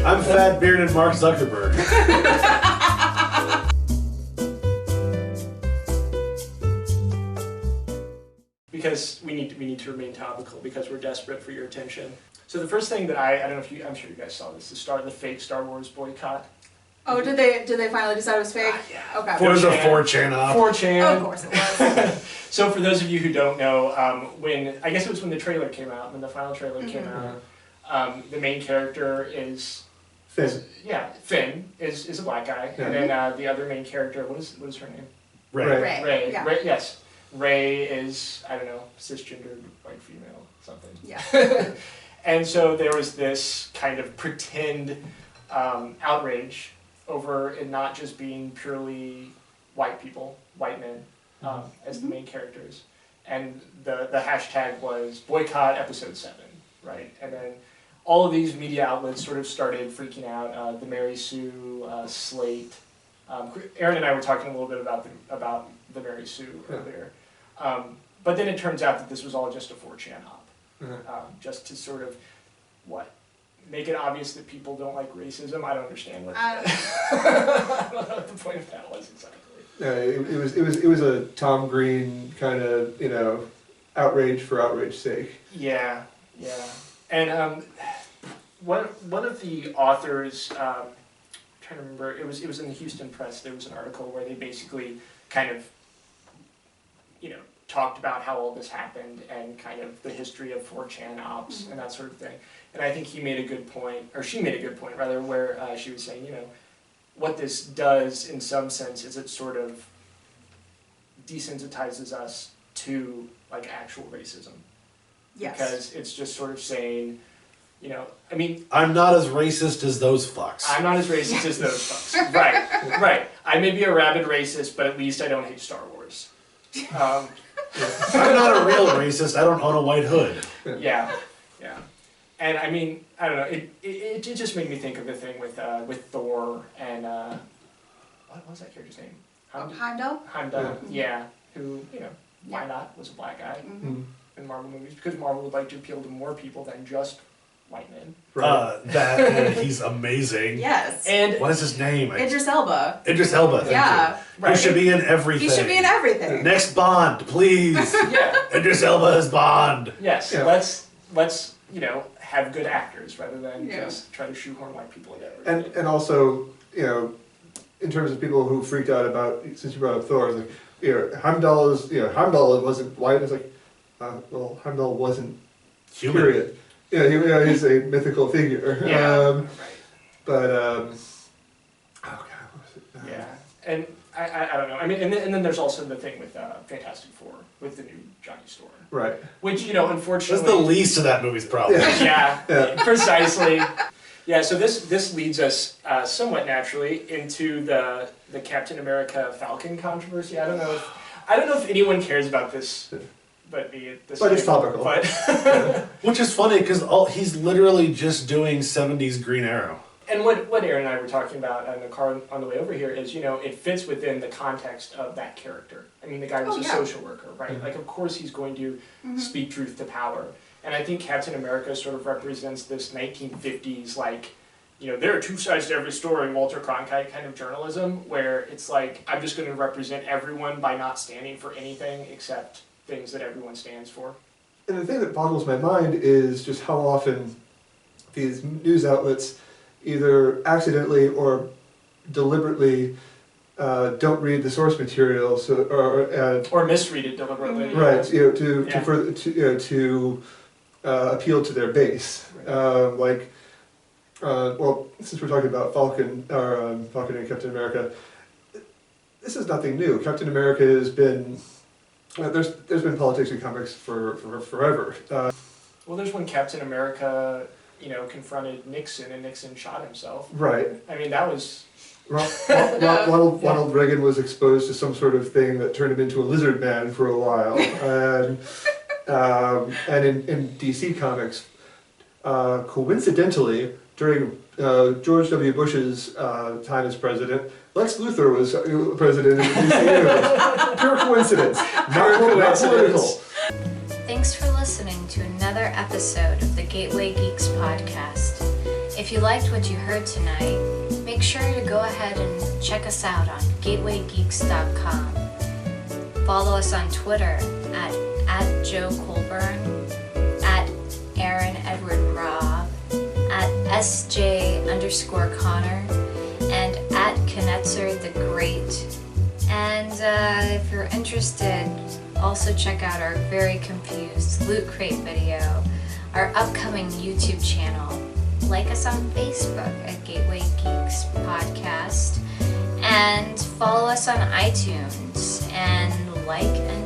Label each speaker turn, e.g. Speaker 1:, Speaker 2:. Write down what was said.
Speaker 1: I'm fat bearded Mark Zuckerberg.
Speaker 2: Because we need to remain topical because we're desperate for your attention. So the first thing that I don't know if you, I'm sure you guys saw this, the fake Star Wars boycott.
Speaker 3: Oh, did they finally decide it was fake?
Speaker 2: Yeah.
Speaker 3: Okay.
Speaker 1: It was a 4chan off.
Speaker 2: 4chan.
Speaker 3: Oh, of course it was.
Speaker 2: So for those of you who don't know, when I guess it was when the trailer came out, when the final trailer came out, the main character is
Speaker 4: Finn.
Speaker 2: Finn is a black guy, and then the other main character, what is her name?
Speaker 1: Ray.
Speaker 2: Ray.
Speaker 3: Yeah.
Speaker 2: Ray. Yes. Ray is, I don't know, cisgendered white female something.
Speaker 3: Yeah.
Speaker 2: And so there was this kind of pretend outrage over it not just being purely white people, white men, as the main characters. And the hashtag was boycott episode 7, right? And then all of these media outlets sort of started freaking out. The Mary Sue, Slate. Aaron and I were talking a little bit about the Mary Sue earlier. But then it turns out that this was all just a 4chan op. Just to sort of, make it obvious that people don't like racism. I don't understand what I don't know what the point of that was exactly.
Speaker 4: It was a Tom Green kind of, outrage for outrage's sake.
Speaker 2: Yeah. And one of the authors, I'm trying to remember, it was in the Houston Press. There was an article where they basically kind of, talked about how all this happened and kind of the history of 4chan ops and that sort of thing. And I think he made a good point, or she made a good point rather, where she was saying, what this does in some sense is it sort of desensitizes us to actual racism.
Speaker 3: Yes.
Speaker 2: Because it's just sort of saying,
Speaker 1: I'm not as racist as those fucks.
Speaker 2: I'm not as racist as those fucks. Right. I may be a rabid racist, but at least I don't hate Star Wars.
Speaker 1: I'm not a real racist. I don't own a white hood.
Speaker 2: Yeah. And I mean, I don't know. It just made me think of the thing with Thor and what was that character's name?
Speaker 3: Heimdall?
Speaker 2: Heimdall. Yeah. Who why not was a black guy in Marvel movies because Marvel would like to appeal to more people than just white men.
Speaker 1: Right. He's amazing.
Speaker 3: Yes.
Speaker 2: And
Speaker 1: what is his name?
Speaker 3: Idris Elba.
Speaker 1: Idris Elba. Thank you.
Speaker 2: Right.
Speaker 1: He should be in everything.
Speaker 3: He should be in everything.
Speaker 1: Next Bond, please. Idris Elba is Bond.
Speaker 2: Yes. Yeah. Let's have good actors rather than just try to shoehorn white people in everything.
Speaker 4: And also in terms of people who freaked out about, since you brought up Thor, it's Heimdall wasn't white. It's Heimdall wasn't
Speaker 1: human.
Speaker 4: Period. Yeah, he's a mythical figure.
Speaker 2: Yeah.
Speaker 4: But oh god, what was it?
Speaker 2: Yeah, and I don't know. I mean, and then there's also the thing with Fantastic Four with the new Johnny Storm.
Speaker 4: Right.
Speaker 2: Which unfortunately.
Speaker 1: That's the least of that movie's problem.
Speaker 2: Yeah. Precisely. Yeah. So this leads us somewhat naturally into the Captain America Falcon controversy. I don't know if anyone cares about this. But
Speaker 4: it's topical.
Speaker 2: But
Speaker 1: which is funny because he's literally just doing 70s Green Arrow.
Speaker 2: And what Aaron and I were talking about in the car on the way over here is, it fits within the context of that character. I mean, the guy was a social worker, right? Mm-hmm. Of course he's going to speak truth to power. And I think Captain America sort of represents this 1950s, there are two sides to every story, Walter Cronkite kind of journalism, where it's I'm just going to represent everyone by not standing for anything except things that everyone stands for.
Speaker 4: And the thing that boggles my mind is just how often these news outlets either accidentally or deliberately don't read the source material,
Speaker 2: or misread it deliberately.
Speaker 4: Right, to appeal to their base. Right. Since we're talking about Falcon and Captain America, this is nothing new. Captain America has been. There's been politics in comics for forever.
Speaker 2: Well, there's when Captain America, confronted Nixon and Nixon shot himself.
Speaker 4: Right.
Speaker 2: I mean, that was.
Speaker 4: Ronald Reagan was exposed to some sort of thing that turned him into a lizard man for a while, and in DC Comics, coincidentally during George W. Bush's time as president, Lex Luthor was president of the DC Universe. Pure coincidence. Not political.
Speaker 5: Thanks for listening to another episode of the Gateway Geeks podcast. if you liked what you heard tonight, make sure to go ahead and check us out on gatewaygeeks.com. Follow us on Twitter at Joe Colburn, at Aaron Edward Robb, at SJ_Connor, and at Knetzer the Great. And if you're interested, also check out our very confused Loot Crate video, our upcoming YouTube channel. Like us on Facebook at Gateway Geeks Podcast, and follow us on iTunes, and like and